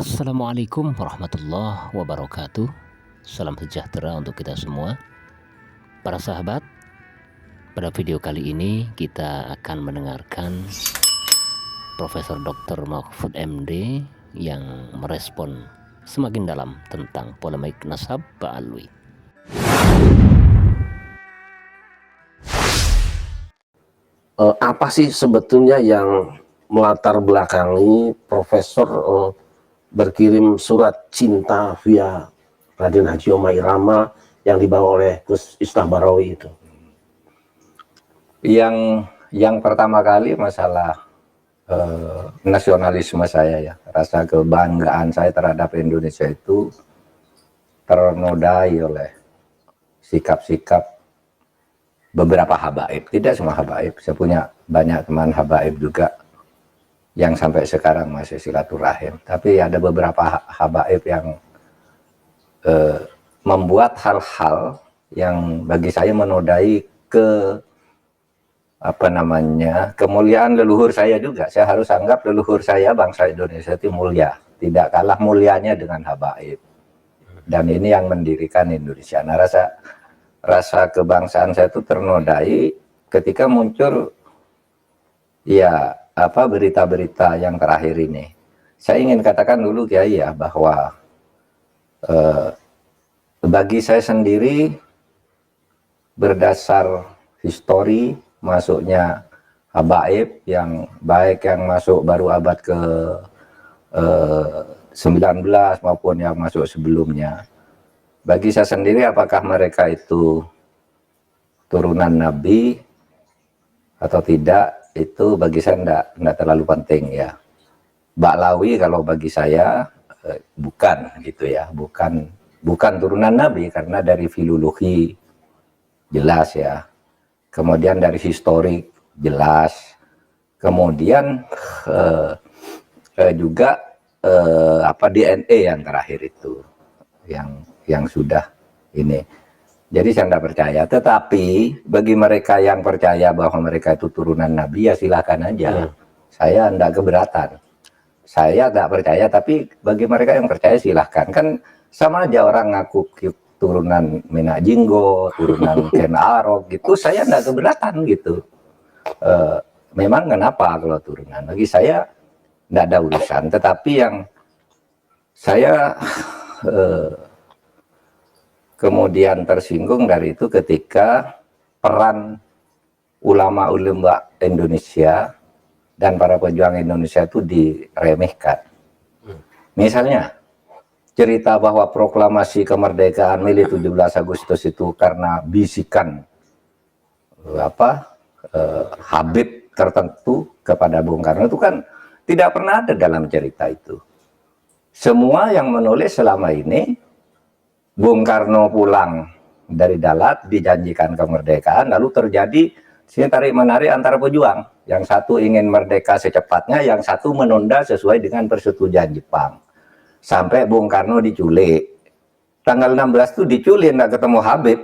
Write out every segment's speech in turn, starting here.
Assalamualaikum warahmatullahi wabarakatuh. Salam sejahtera untuk kita semua. Para sahabat, pada video kali ini kita akan mendengarkan Profesor Dr. Mahfud MD yang merespon semakin dalam tentang polemik nasab Pak Alwi. Apa sih sebetulnya yang melatar belakangi Profesor berkirim surat cinta via Raden Haji Omah Irama yang dibawa oleh Gus Miftah Barawi itu? Yang pertama kali masalah nasionalisme saya, ya, rasa kebanggaan saya terhadap Indonesia itu ternodai oleh sikap-sikap beberapa habaib. Tidak semua habaib, saya punya banyak teman habaib juga yang sampai sekarang masih silaturahim, tapi ada beberapa habaib yang membuat hal-hal yang bagi saya menodai kemuliaan leluhur saya juga. Saya harus anggap leluhur saya, bangsa Indonesia itu mulia, tidak kalah mulianya dengan habaib, dan ini yang mendirikan Indonesia. Nah, rasa kebangsaan saya itu ternodai ketika muncul berita-berita yang terakhir ini. Saya ingin katakan dulu, Kiai, ya, bahwa bagi saya sendiri, berdasar histori masuknya habaib yang baik yang masuk baru abad ke 19 maupun yang masuk sebelumnya, bagi saya sendiri apakah mereka itu turunan Nabi atau tidak, itu bagi saya enggak terlalu penting, ya. Ba'lawi kalau bagi saya bukan gitu, ya, bukan turunan Nabi karena dari filologi jelas, ya, kemudian dari historik jelas, kemudian juga DNA yang terakhir itu yang sudah ini. Jadi saya tidak percaya, tetapi bagi mereka yang percaya bahwa mereka itu turunan Nabi, ya silakan aja. Saya tidak keberatan. Saya tidak percaya, tapi bagi mereka yang percaya silahkan. Kan sama aja orang ngaku turunan Menak Jinggo, turunan Ken Arok gitu, saya tidak keberatan gitu. Memang kenapa kalau turunan? Bagi saya tidak ada urusan, tetapi yang saya kemudian tersinggung dari itu ketika peran ulama-ulama Indonesia dan para pejuang Indonesia itu diremehkan. Misalnya cerita bahwa proklamasi kemerdekaan Mei 17 Agustus itu karena bisikan Habib tertentu kepada Bung Karno, itu kan tidak pernah ada dalam cerita itu. Semua yang menulis selama ini, Bung Karno pulang dari Dalat, dijanjikan kemerdekaan, lalu terjadi tarik-menarik antara pejuang. Yang satu ingin merdeka secepatnya, yang satu menunda sesuai dengan persetujuan Jepang. Sampai Bung Karno diculik. Tanggal 16 itu diculik, tidak ketemu Habib.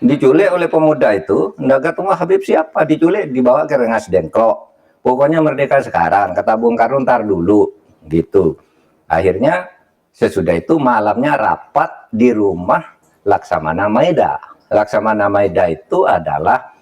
Diculik oleh pemuda itu, tidak ketemu Habib siapa, diculik, dibawa ke Rengas Dengklok. Pokoknya merdeka sekarang, kata Bung Karno, ntar dulu, gitu. Akhirnya sesudah itu malamnya rapat di rumah Laksamana Maeda. Laksamana Maeda itu adalah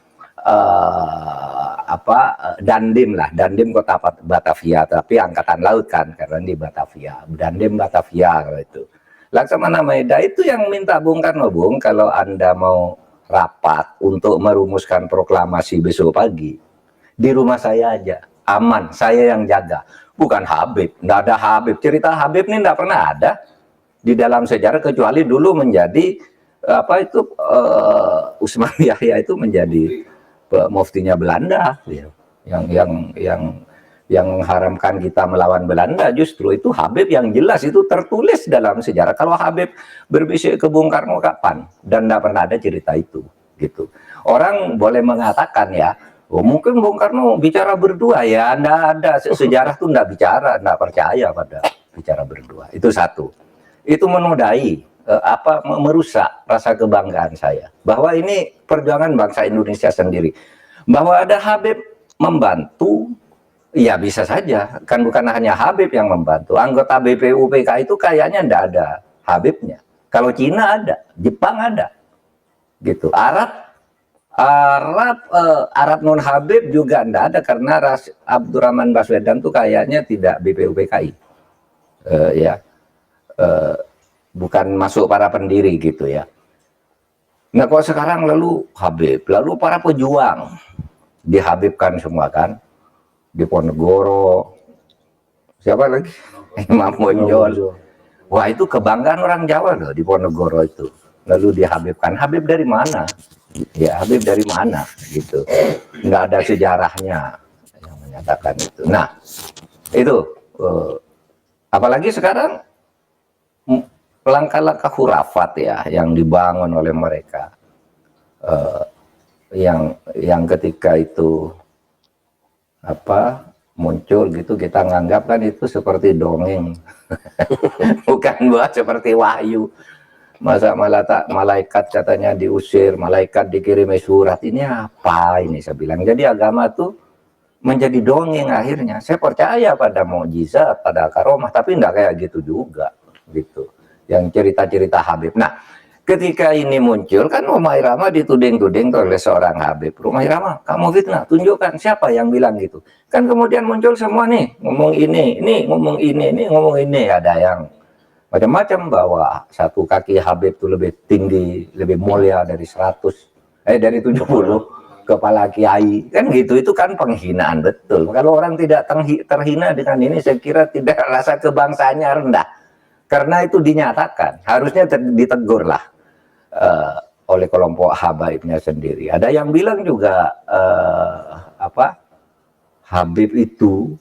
Dandim lah, Dandim kota Batavia, tapi angkatan laut kan, karena di Batavia, Dandim Batavia kalau itu. Laksamana Maeda itu yang minta Bung Karno, Bung, kalau Anda mau rapat untuk merumuskan proklamasi besok pagi, di rumah saya aja, aman, saya yang jaga. Bukan Habib, tidak ada Habib. Cerita Habib ini tidak pernah ada di dalam sejarah, kecuali dulu menjadi Usman Yahya itu menjadi muftinya Belanda, yang mengharamkan kita melawan Belanda. Justru itu Habib yang jelas itu tertulis dalam sejarah. Kalau Habib berbisik ke Bung Karno kapan? Dan tidak pernah ada cerita itu, gitu. Orang boleh mengatakan, ya, oh, mungkin Bung Karno bicara berdua, ya, anda ada sejarah tuh ndak bicara, ndak percaya pada bicara berdua. Itu satu. Itu menodai, merusak rasa kebanggaan saya bahwa ini perjuangan bangsa Indonesia sendiri. Bahwa ada Habib membantu Iya bisa saja, kan bukan hanya Habib yang membantu. Anggota BPUPK itu kayaknya enggak ada Habibnya. Kalau Cina ada, Jepang ada, gitu. Arab non Habib juga enggak ada karena Abdurrahman Baswedan tuh kayaknya tidak BPUPKI, ya, bukan masuk para pendiri gitu ya. Nah kok sekarang lalu Habib, lalu para pejuang dihabibkan semua kan? Diponegoro, siapa lagi? Imam Bonjol. Wah itu kebanggaan orang Jawa loh di Ponegoro itu. Lalu dihabibkan. Habib dari mana? Ya Habib dari mana? Gitu. Nggak ada sejarahnya yang menyatakan itu. Nah itu apalagi sekarang langkah-langkah khurafat ya yang dibangun oleh mereka, yang ketika itu muncul gitu kita nganggap kan itu seperti dongeng bukan buat seperti wahyu. Masa malaikat katanya diusir, malaikat dikirimi surat, ini apa ini saya bilang. Jadi agama tuh menjadi dongeng akhirnya. Saya percaya pada mukjizat, pada karomah, tapi enggak kayak gitu juga gitu. Yang cerita-cerita Habib. Nah, ketika ini muncul kan Rumah Irama dituding-tuding oleh seorang Habib. Rumah Irama, kamu fitnah, tunjukkan siapa yang bilang gitu. Kan kemudian muncul semua nih, ngomong ini ngomong ini ngomong ini. Ada yang macam-macam bahwa satu kaki Habib itu lebih tinggi, lebih mulia dari 70 kepala kiai. Kan gitu, itu kan penghinaan betul. Kalau orang tidak terhina dengan ini, saya kira tidak, rasa kebangsaannya rendah. Karena itu dinyatakan, harusnya ditegur lah oleh kelompok habaibnya sendiri. Ada yang bilang juga Habib itu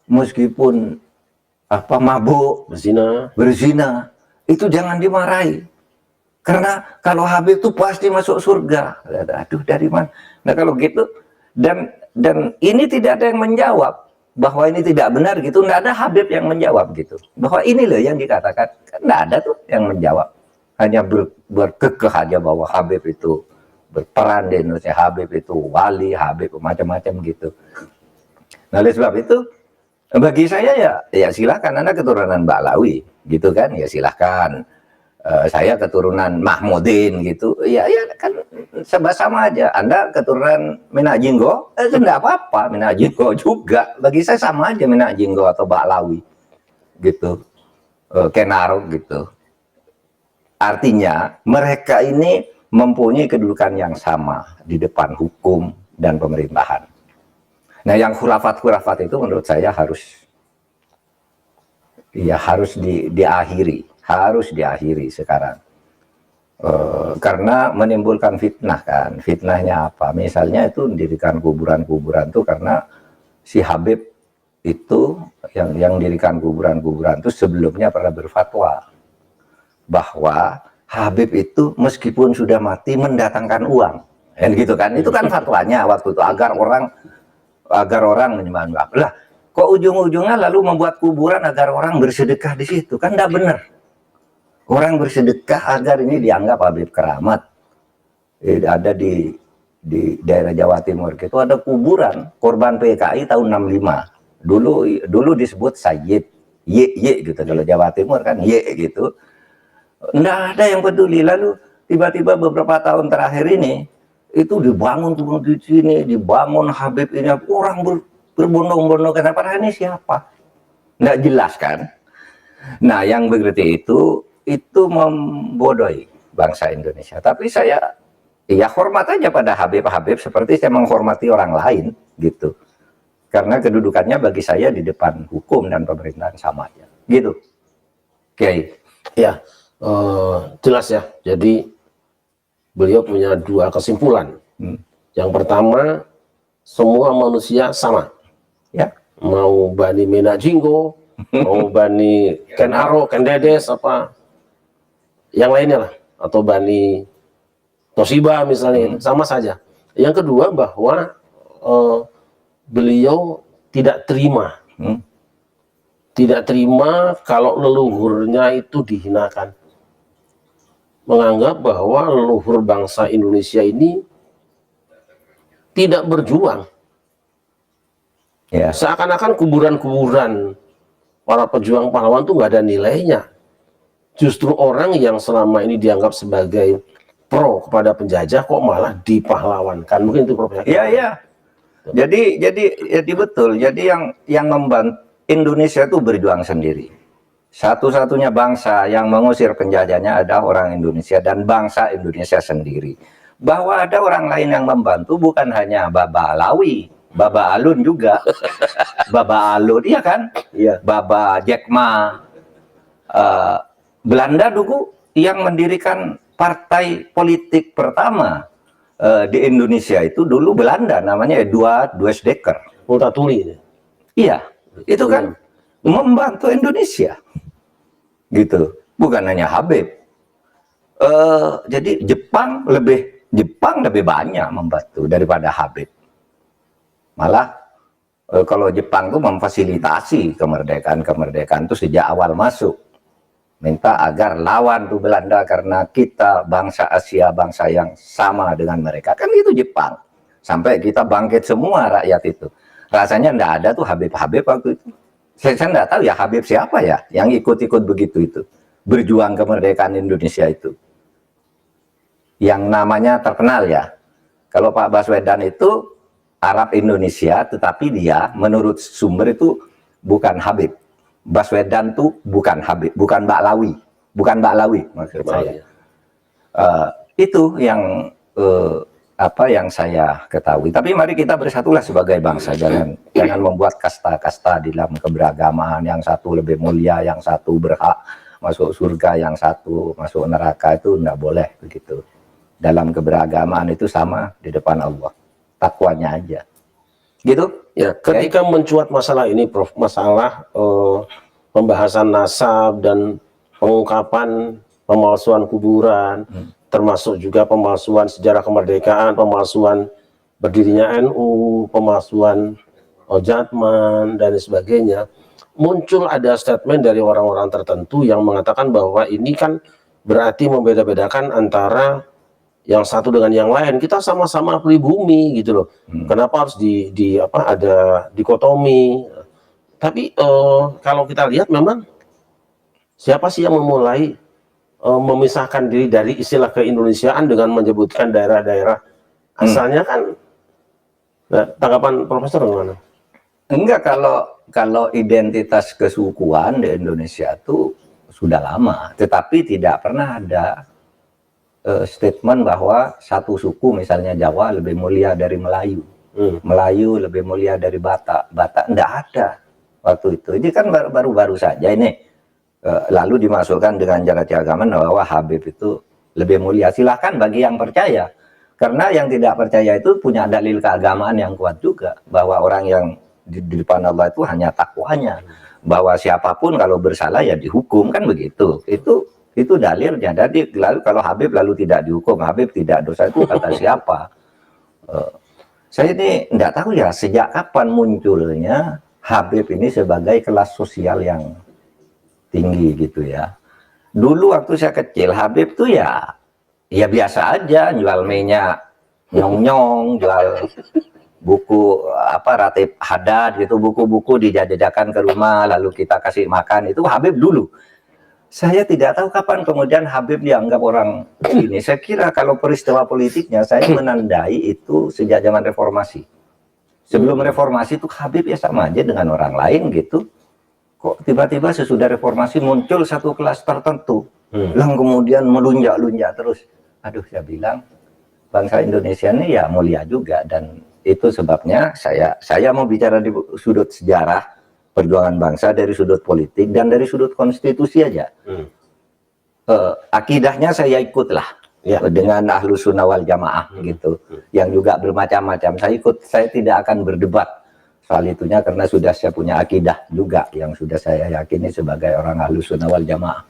meskipun mabuk, berzina, itu jangan dimarahi. Karena kalau Habib itu pasti masuk surga. Aduh, dari mana? Nah kalau gitu, dan ini tidak ada yang menjawab bahwa ini tidak benar gitu. Nggak ada Habib yang menjawab gitu. Bahwa ini loh yang dikatakan. Nggak ada tuh yang menjawab. Hanya berkekeh aja bahwa Habib itu berperan di Indonesia, Habib itu wali, Habib macam-macam gitu. Nah oleh sebab itu, bagi saya ya silakan, Anda keturunan Ba'lawi gitu kan, ya silakan. Saya keturunan Mahmudin gitu, ya kan sama aja. Anda keturunan Minajinggo, enggak apa-apa, Minajinggo juga. Bagi saya sama aja Minajinggo atau Ba'lawi gitu, Kenaro gitu. Artinya mereka ini mempunyai kedudukan yang sama di depan hukum dan pemerintahan. Nah yang khurafat-khurafat itu menurut saya harus diakhiri sekarang, karena menimbulkan fitnah kan. Fitnahnya apa? Misalnya itu mendirikan kuburan-kuburan tuh karena si Habib itu yang mendirikan kuburan-kuburan itu sebelumnya pernah berfatwa bahwa Habib itu meskipun sudah mati mendatangkan uang, kan gitu kan. Itu kan fatwanya waktu itu agar orang menyembah. Lah kok ujung-ujungnya lalu membuat kuburan agar orang bersedekah di situ, kan tidak benar. Orang bersedekah agar ini dianggap Habib keramat. Ada di daerah Jawa Timur itu ada kuburan korban PKI tahun 65. Dulu disebut Sayyid Y gitu, kalau Jawa Timur kan Y gitu. Nggak ada yang peduli. Lalu tiba-tiba beberapa tahun terakhir ini itu dibangun tuh di sini, dibangun Habib ini, orang berbondong-bondong. Kenapa? Ini siapa? Nggak jelas kan? Nah, yang begitu itu membodohi bangsa Indonesia. Tapi saya ya hormat aja pada Habib-Habib seperti saya menghormati orang lain gitu. Karena kedudukannya bagi saya di depan hukum dan pemerintahan sama aja. Gitu. Oke. Ya, jelas ya. Jadi beliau punya dua kesimpulan. Yang pertama, semua manusia sama. Ya. Mau Bani Minajinggo, mau Bani Kenaro, Kendedes, apa yang lainnya lah, atau Bani Toshiba misalnya, sama saja. Yang kedua bahwa beliau tidak terima, kalau leluhurnya itu dihinakan. Menganggap bahwa leluhur bangsa Indonesia ini tidak berjuang Ya. Seakan-akan kuburan-kuburan para pejuang pahlawan tuh nggak ada nilainya. Justru orang yang selama ini dianggap sebagai pro kepada penjajah kok malah dipahlawankan. Mungkin itu Prof. Iya, iya. Jadi betul. Jadi yang membantu Indonesia itu berjuang sendiri. Satu-satunya bangsa yang mengusir penjajahnya adalah orang Indonesia dan bangsa Indonesia sendiri. Bahwa ada orang lain yang membantu bukan hanya Baba Alawi, Baba Alun juga. Baba Alun, iya kan? Iya. Baba Jack Ma. Belanda dulu yang mendirikan partai politik pertama di Indonesia itu dulu Belanda, namanya Eduard Weizsäcker. Multatuli. Iya, itu kan membantu Indonesia, gitu. Bukan hanya Habib. Jadi Jepang lebih banyak membantu daripada Habib. Malah kalau Jepang tuh memfasilitasi kemerdekaan itu sejak awal masuk. Minta agar lawan tuh Belanda karena kita bangsa Asia, bangsa yang sama dengan mereka. Kan itu Jepang. Sampai kita bangkit semua rakyat itu. Rasanya enggak ada tuh Habib-Habib waktu itu. Saya enggak tahu ya Habib siapa ya yang ikut-ikut begitu itu. Berjuang kemerdekaan Indonesia itu. Yang namanya terkenal ya. Kalau Pak Baswedan itu Arab Indonesia, tetapi dia menurut sumber itu bukan Habib. Baswedan tuh bukan Habib, bukan Baklawi, maksud saya. Itu yang yang saya ketahui. Tapi mari kita bersatulah sebagai bangsa, jangan membuat kasta-kasta di dalam keberagaman. Yang satu lebih mulia, yang satu berhak masuk surga, yang satu masuk neraka, itu enggak boleh begitu. Dalam keberagaman itu sama di depan Allah, takwanya aja. Gitu ya. Ketika mencuat masalah ini Prof, masalah pembahasan nasab dan pengungkapan pemalsuan kuburan, termasuk juga pemalsuan sejarah kemerdekaan, pemalsuan berdirinya NU, pemalsuan Jatman dan sebagainya, muncul ada statement dari orang-orang tertentu yang mengatakan bahwa ini kan berarti membeda-bedakan antara yang satu dengan yang lain. Kita sama-sama pribumi gitu loh. Kenapa harus ada dikotomi? Tapi kalau kita lihat memang siapa sih yang memulai memisahkan diri dari istilah keindonesiaan dengan menyebutkan daerah-daerah asalnya kan? Nah, tanggapan Profesor gimana? Enggak, kalau identitas kesukuan di Indonesia itu sudah lama, tetapi tidak pernah ada statement bahwa satu suku misalnya Jawa lebih mulia dari Melayu, Melayu lebih mulia dari Batak, enggak ada waktu itu. Ini kan baru-baru saja ini lalu dimasukkan dengan cara keagamaan bahwa Habib itu lebih mulia. Silahkan bagi yang percaya, karena yang tidak percaya itu punya dalil keagamaan yang kuat juga bahwa orang yang di depan Allah itu hanya takwanya, bahwa siapapun kalau bersalah ya dihukum, kan begitu. Itu dalilnya. Jadi lalu kalau Habib lalu tidak dihukum, Habib tidak dosa, itu kata siapa? Saya ini tidak tahu ya sejak kapan munculnya Habib ini sebagai kelas sosial yang tinggi gitu ya. Dulu waktu saya kecil Habib tuh ya biasa aja, jual minyak nyong-nyong, jual buku Ratib Hadad gitu, buku-buku dijajakan ke rumah lalu kita kasih makan. Itu Habib dulu. Saya tidak tahu kapan kemudian Habib dianggap orang ini. Saya kira kalau peristiwa politiknya saya menandai itu sejak zaman reformasi. Sebelum reformasi itu Habib ya sama aja dengan orang lain gitu. Kok tiba-tiba sesudah reformasi muncul satu kelas tertentu, yang kemudian melunjak-lunjak terus. Aduh, saya bilang bangsa Indonesia ini ya mulia juga, dan itu sebabnya saya mau bicara di sudut sejarah perjuangan bangsa, dari sudut politik dan dari sudut konstitusi aja. Akidahnya saya ikutlah dengan Ahlus Sunnah wal Jamaah gitu, yang juga bermacam-macam. Saya tidak akan berdebat soal itunya karena sudah saya punya akidah juga yang sudah saya yakini sebagai orang Ahlus Sunnah wal Jamaah.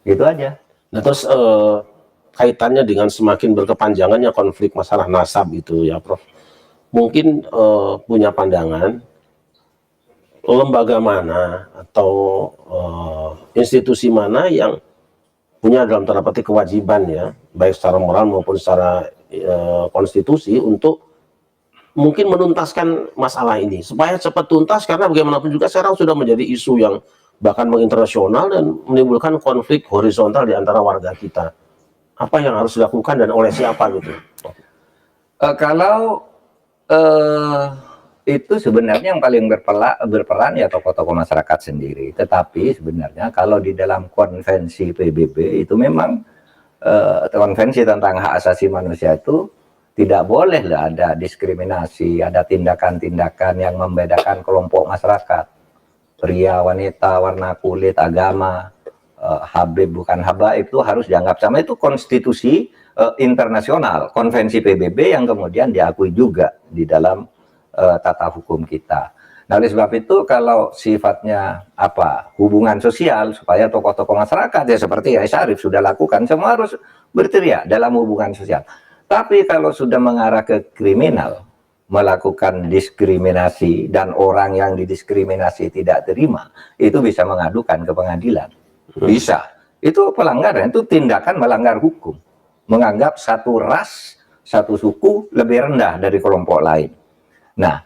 Gitu aja. Nah terus kaitannya dengan semakin berkepanjangannya konflik masalah nasab itu ya Prof. Mungkin punya pandangan lembaga mana atau institusi mana yang punya dalam tanda petik kewajiban ya, baik secara moral maupun secara konstitusi untuk mungkin menuntaskan masalah ini supaya cepat tuntas, karena bagaimanapun juga sekarang sudah menjadi isu yang bahkan menginternasional dan menimbulkan konflik horizontal di antara warga kita. Apa yang harus dilakukan dan oleh siapa gitu? Kalau itu sebenarnya yang paling berperan ya tokoh-tokoh masyarakat sendiri. Tetapi sebenarnya kalau di dalam konvensi PBB itu memang konvensi tentang hak asasi manusia itu tidak boleh lah ada diskriminasi, ada tindakan-tindakan yang membedakan kelompok masyarakat, pria, wanita, warna kulit, agama, Habib bukan habaib itu harus dianggap sama. Itu konstitusi internasional, konvensi PBB yang kemudian diakui juga di dalam tata hukum kita. Nah, oleh sebab itu kalau sifatnya apa hubungan sosial, supaya tokoh-tokoh masyarakat ya seperti Kiai Syarif sudah lakukan, semua harus berteriak dalam hubungan sosial. Tapi kalau sudah mengarah ke kriminal, melakukan diskriminasi dan orang yang didiskriminasi tidak terima, itu bisa mengadukan ke pengadilan. Bisa. Itu pelanggaran, itu tindakan melanggar hukum. Menganggap satu ras, satu suku lebih rendah dari kelompok lain. Nah,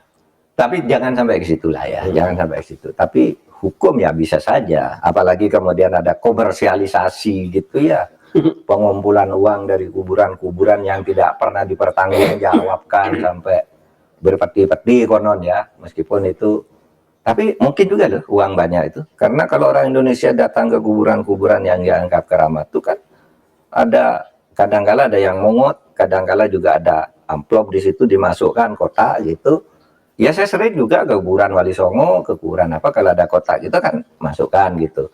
tapi jangan sampai ke situ lah ya, jangan sampai ke situ. Tapi hukum ya bisa saja, apalagi kemudian ada komersialisasi gitu ya. Pengumpulan uang dari kuburan-kuburan yang tidak pernah dipertanggungjawabkan sampai berpeti-peti konon ya, meskipun itu, tapi mungkin juga loh uang banyak itu, karena kalau orang Indonesia datang ke kuburan-kuburan yang dianggap keramat itu kan ada kadang-kala ada yang mungut, kadang-kala juga ada amplop di situ dimasukkan kotak gitu. Ya saya sering juga ke kuburan Wali Songo, ke kuburan apa kalau ada kotak gitu kan masukkan gitu.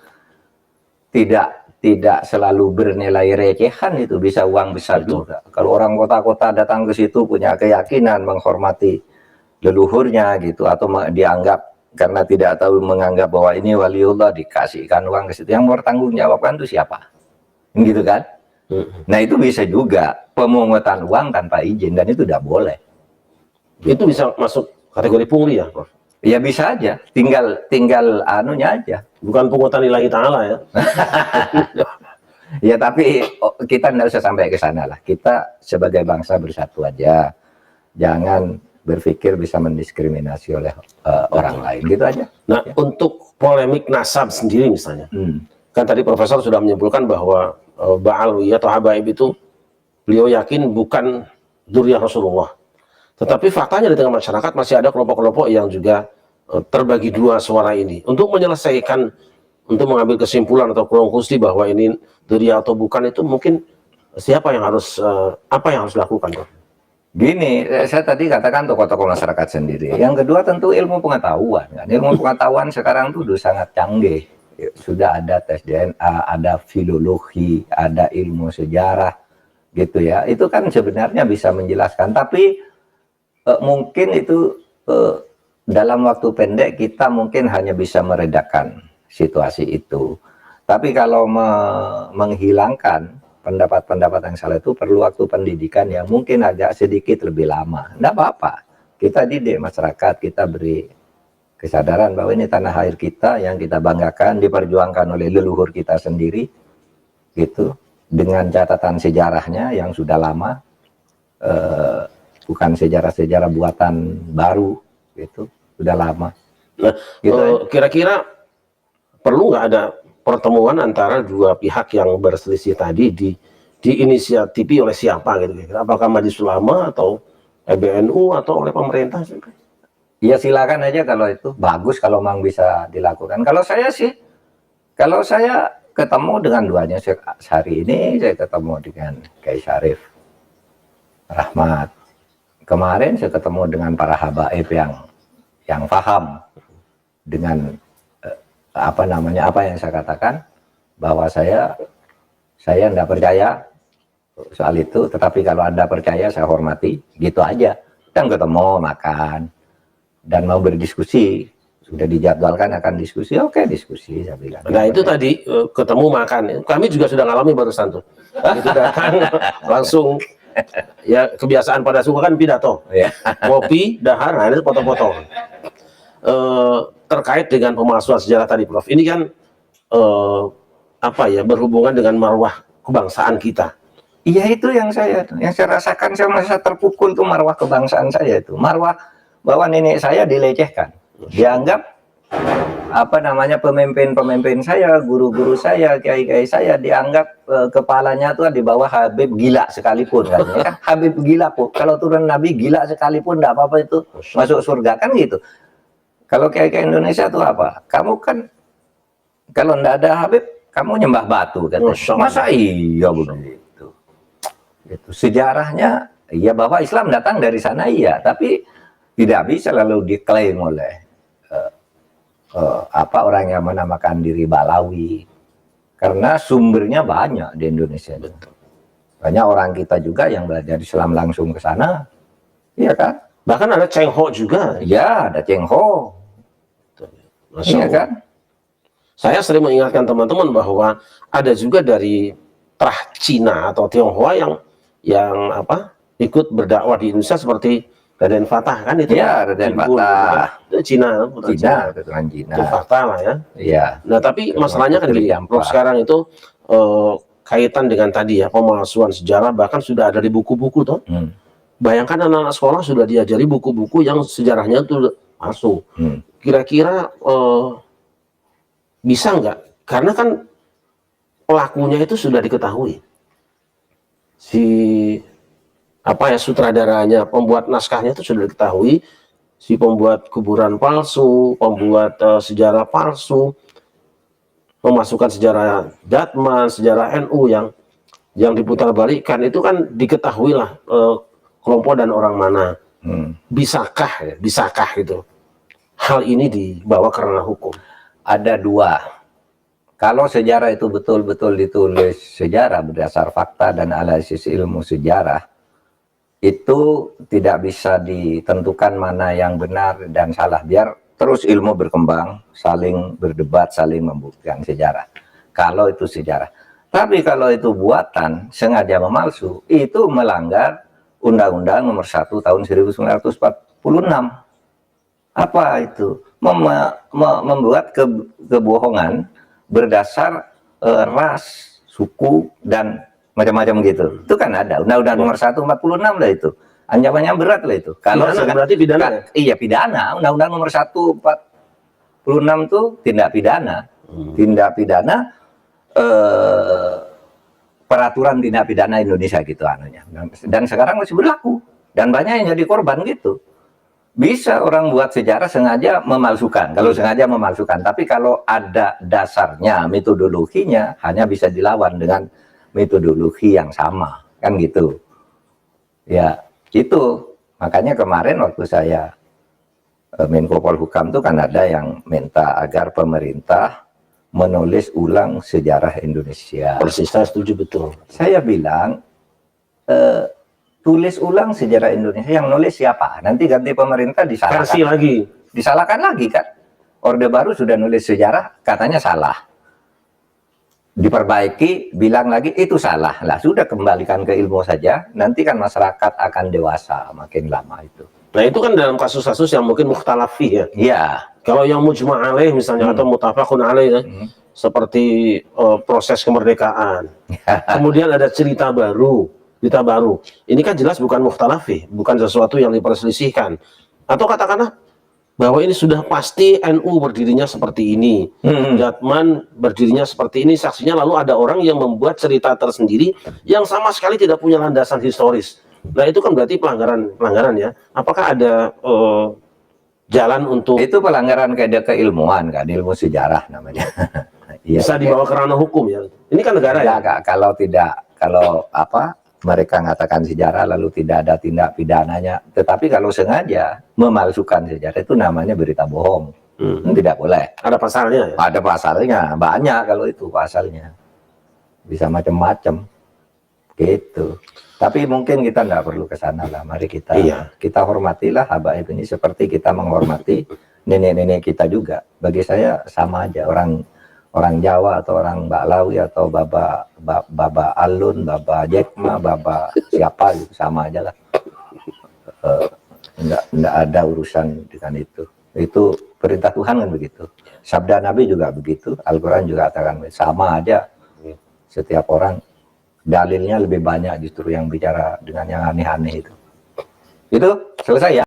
Tidak selalu bernilai recehan, itu bisa uang besar juga. Kalau orang kota-kota datang ke situ punya keyakinan menghormati leluhurnya gitu, atau dianggap karena tidak tahu menganggap bahwa ini waliullah dikasihkan uang ke situ, yang bertanggung jawabkan itu siapa? Gitu kan? Nah itu bisa juga pemungutan uang tanpa izin, dan itu tidak boleh. Itu bisa masuk kategori pungli ya, Prof? Ya bisa aja, tinggal anunya aja. Bukan pungutan lillahi ta'ala ya. Ya tapi kita tidak usah sampai ke sana lah. Kita sebagai bangsa bersatu aja. Jangan berpikir bisa mendiskriminasi oleh orang lain, gitu aja. Nah, ya. Untuk polemik nasab sendiri misalnya. Kan tadi Profesor sudah menyimpulkan bahwa Ba'alwi atau habaib itu beliau yakin bukan dzurriyyah Rasulullah. Tetapi faktanya di tengah masyarakat masih ada kelompok-kelompok yang juga terbagi dua suara ini. Untuk menyelesaikan, untuk mengambil kesimpulan atau konklusi bahwa ini dzurriyyah atau bukan, itu mungkin siapa yang harus, apa yang harus dilakukan? Gini, saya tadi katakan tokoh-tokoh masyarakat sendiri. Yang kedua tentu ilmu pengetahuan. Kan? Ilmu pengetahuan sekarang itu sangat canggih. Sudah ada tes DNA, ada filologi, ada ilmu sejarah, gitu ya. Itu kan sebenarnya bisa menjelaskan. Tapi mungkin itu dalam waktu pendek kita mungkin hanya bisa meredakan situasi itu. Tapi kalau menghilangkan pendapat-pendapat yang salah itu perlu waktu pendidikan yang mungkin agak sedikit lebih lama. Tidak apa-apa. Kita didik masyarakat, kita beri kesadaran bahwa ini tanah air kita yang kita banggakan, diperjuangkan oleh leluhur kita sendiri, gitu. Dengan catatan sejarahnya yang sudah lama. Bukan sejarah-sejarah buatan baru, gitu, sudah lama. Nah, gitu, kira-kira perlu nggak ada pertemuan antara dua pihak yang berselisih tadi diinisiatifi oleh siapa gitu? Apakah Majelis Ulama atau PBNU atau oleh pemerintah? Ya silakan aja kalau itu bagus, kalau memang bisa dilakukan. Kalau saya sih, kalau saya ketemu dengan duanya hari ini, saya ketemu dengan Kiai Syarif Rahmat. Kemarin saya ketemu dengan para habaib yang paham dengan apa yang saya katakan, bahwa saya tidak percaya soal itu, tetapi kalau Anda percaya saya hormati, gitu aja. Dan ketemu makan dan mau berdiskusi, sudah dijadwalkan akan diskusi, oke diskusi saya bilang. Nah itu tadi ketemu makan, kami juga sudah ngalami barusan tuh. Itu datang langsung. Ya kebiasaan pada suku kan pidato, kopi, dahar, nah ini foto-foto. Terkait dengan pemalsuan sejarah tadi, Prof. Ini kan apa ya berhubungan dengan marwah kebangsaan kita. Iya, itu yang saya rasakan. Saya merasa terpukul tuh, marwah kebangsaan saya itu, marwah bahwa nenek saya dilecehkan, dianggap apa namanya, pemimpin saya, guru-guru saya, kiai-kiai saya dianggap kepalanya tuh di bawah Habib gila sekalipun kan, ya kan? Habib gila kok, kalau turun Nabi gila sekalipun enggak apa-apa itu masuk surga kan gitu. Kalau kiai-kiai Indonesia tuh apa? Kamu kan kalau enggak ada Habib kamu nyembah batu kan? Masa iya begitu? Itu sejarahnya ya, bahwa Islam datang dari sana iya, tapi tidak bisa lalu diklaim oleh apa orang yang menamakan diri Balawi, karena sumbernya banyak di Indonesia. Betul. Banyak orang kita juga yang belajar Islam langsung ke sana, iya kan? Bahkan ada Cheng Ho juga. Ya, ada Cheng Ho. Iya kan? Saya sering mengingatkan teman-teman bahwa ada juga dari Trah Cina atau Tionghoa yang apa ikut berdakwah di Indonesia seperti Raden Fatah kan itu. Ya, Raden Fatah. Itu Cina, Cina. Itu fakta lah ya. Iya. Nah, tapi masalahnya kan gini, sekarang itu kaitan dengan tadi ya, pemalsuan sejarah, bahkan sudah ada di buku-buku toh. Bayangkan anak-anak sekolah sudah diajari buku-buku yang sejarahnya itu palsu. Kira-kira bisa nggak? Karena kan pelakunya itu sudah diketahui. Si apa ya, sutradaranya, pembuat naskahnya itu sudah diketahui, si pembuat kuburan palsu, pembuat sejarah palsu, memasukkan sejarah Datman, sejarah NU yang diputarbalikkan, itu kan diketahui lah kelompok dan orang mana. Bisakah itu hal ini dibawa ke ranah hukum? Ada dua. Kalau sejarah itu betul-betul ditulis sejarah berdasar fakta dan analisis ilmu sejarah, itu tidak bisa ditentukan mana yang benar dan salah, biar terus ilmu berkembang, saling berdebat, saling membuktikan sejarah. Kalau itu sejarah. Tapi kalau itu buatan, sengaja memalsu, itu melanggar Undang-Undang Nomor 1 Tahun 1946. Apa itu? Membuat kebohongan berdasar ras, suku, dan macam-macam gitu. Itu kan ada Undang-Undang Nomor 146 lah itu. Ancamannya berat lah itu. Kalau berarti pidana. Iya, pidana. Undang-Undang Nomor 146 itu tindak pidana. Tindak pidana peraturan tindak pidana Indonesia gitu anunya. Dan sekarang masih berlaku. Dan banyak yang jadi korban gitu. Bisa orang buat sejarah sengaja memalsukan. Kalau sengaja memalsukan, tapi kalau ada dasarnya, metodologinya, hanya bisa dilawan dengan metodologi yang sama, kan gitu. Ya, itu. Makanya kemarin waktu saya Menko Polhukam itu kan ada yang minta agar pemerintah menulis ulang sejarah Indonesia. Persis, saya setuju betul. Saya bilang, tulis ulang sejarah Indonesia, yang nulis siapa? Nanti ganti pemerintah disalahkan. Versi lagi. Disalahkan lagi kan? Orde Baru sudah nulis sejarah, katanya salah. Diperbaiki, bilang lagi itu salah. Lah sudah, kembalikan ke ilmu saja. Nanti kan masyarakat akan dewasa makin lama itu. Nah itu kan dalam kasus-kasus yang mungkin mukhtalafi ya. Iya. Kalau yang mujma' alaih misalnya atau mutafakun alaih ya, seperti proses kemerdekaan. Kemudian ada cerita baru. Ini kan jelas bukan mukhtalafi, bukan sesuatu yang diperselisihkan. Atau katakanlah bahwa ini sudah pasti NU berdirinya seperti ini, Datman berdirinya seperti ini, saksinya, lalu ada orang yang membuat cerita tersendiri yang sama sekali tidak punya landasan historis. Nah itu kan berarti pelanggaran ya. Apakah ada jalan untuk itu pelanggaran keilmuan kan, ilmu sejarah namanya. Bisa dibawa ke ranah hukum ya. Ini kan negara ya. Kalau apa? Mereka mengatakan sejarah lalu tidak ada tindak pidananya. Tetapi kalau sengaja memalsukan sejarah itu namanya berita bohong. Tidak boleh. Ada pasalnya ya? Ada pasalnya. Banyak kalau itu pasalnya. Bisa macam-macam. Gitu. Tapi mungkin kita nggak perlu ke sana lah. Mari kita hormatilah habaib ini seperti kita menghormati nenek-nenek kita juga. Bagi saya sama aja, orang Jawa atau orang Ba'lawi atau Baba Alun, Baba Jekma, Baba siapa gitu, sama aja lah. Enggak ada urusan dengan itu. Itu perintah Tuhan kan begitu. Sabda Nabi juga begitu. Al-Quran juga katakan sama aja. Setiap orang dalilnya lebih banyak justru yang bicara dengan yang aneh-aneh itu. Itu selesai ya.